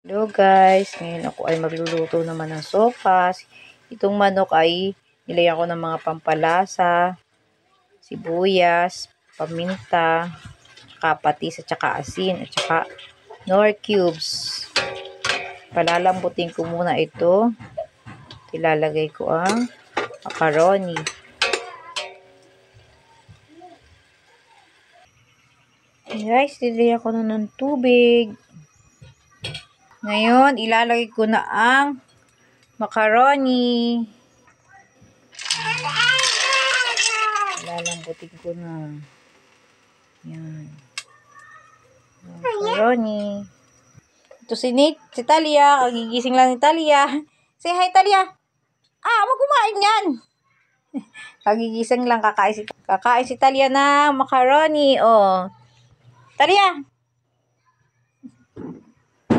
Hello guys, ngayon ako ay magluluto naman ng sopas. Itong manok ay nilagyan ko ng mga pampalasa, sibuyas, paminta, patis at saka asin at saka nor cubes. Palalambutin ko muna ito. Ilalagay ko ang macaroni. Guys, nilagyan ko na ng tubig. Ngayon, ilalagay ko na ang macaroni. Lalambutin ko na. Yan. Macaroni. Ito si Talia. Kagigising lang ni Talia. Say hi, Talia. Wag kumain yan. Kagigising lang, kakain si Talia ng macaroni. Oh. Talia.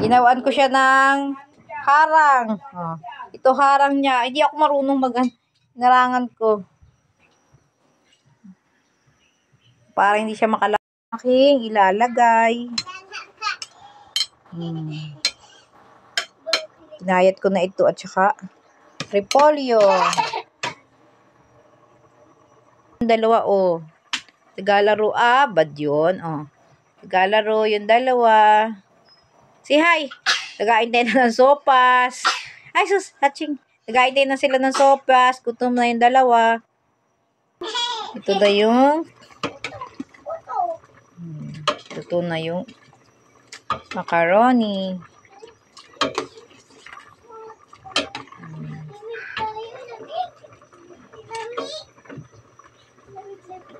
Ginawaan ko siya ng harang. Oh. Ito harang niya. Hindi ako marunong narangan ko. Para hindi siya aking ilalagay. Inayat ko na ito at saka repolyo. Dalawa oh. Tagalaro bad yun. Oh. Tagalaro yung dalawa. Say hi. Nagain din na ng sopas. Ay sus, hatching. Nagain din na sila ng sopas. Gutom na yung dalawa. Ito na yung luto na yung macaroni.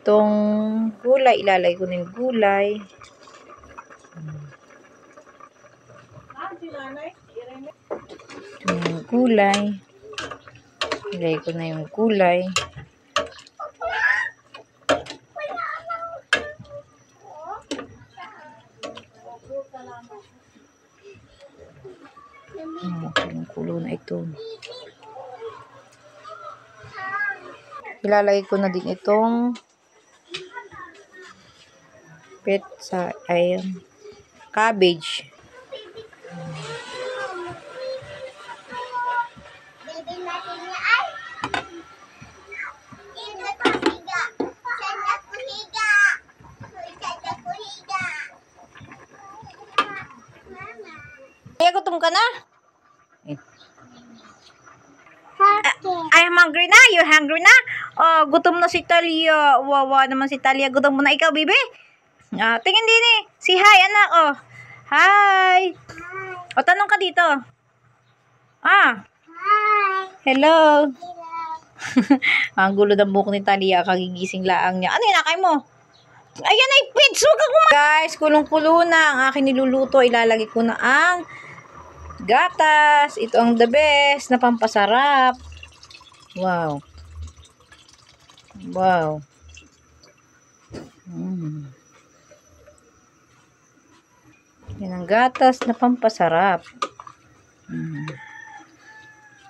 Itong gulay, ilalagay ko na yung gulay. Yung gulay. Ilagay ko na yung gulay. Kulo na ito. Ilalagay ko na din itong cabbage. Kaya gutom ka na? I'm hungry na. You hungry na? Oh, gutom na si Talia. Wawa naman si Talia. Gutom mo na ikaw, baby? Tingin din eh. Si hi, anak. Oh. Hi. O, tanong ka dito. Hi. Hello. Ang gulo ng buhok ni Talia. Kagigising laang niya. Ano inakay mo? Ayan ay pits. Huwag ka kumain. Guys, kulong-kulo na. Ang aking niluluto. Ilalagay ko na ang gatas. Ito ang the best na pampasarap. Wow. Wow. Yan ang gatas na pampasarap.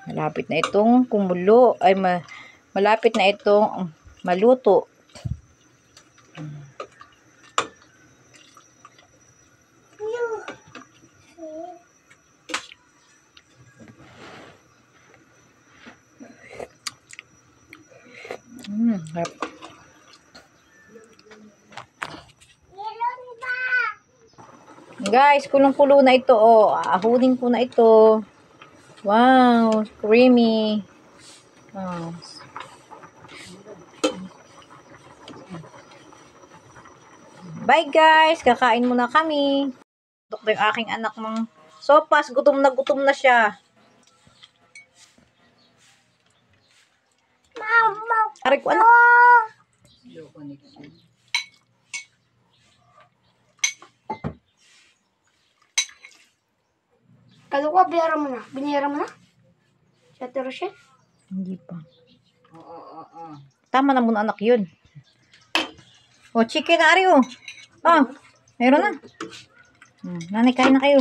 Malapit na itong kumulo. Ay, malapit na itong maluto. Guys, kulong-kulo na ito. Oh, ahunin ko na ito. Wow, creamy. Oh. Bye guys, kakain muna kami. Ito yung aking anak ng sopas. Gutom na siya. Aray ko anak. Kalo ko, binira mo na. Binira mo na? Sa Rochelle? Hindi pa. Tama na muna anak yun. O, chicken na ari oh. Oh, meron na. Nanay, kain na kayo.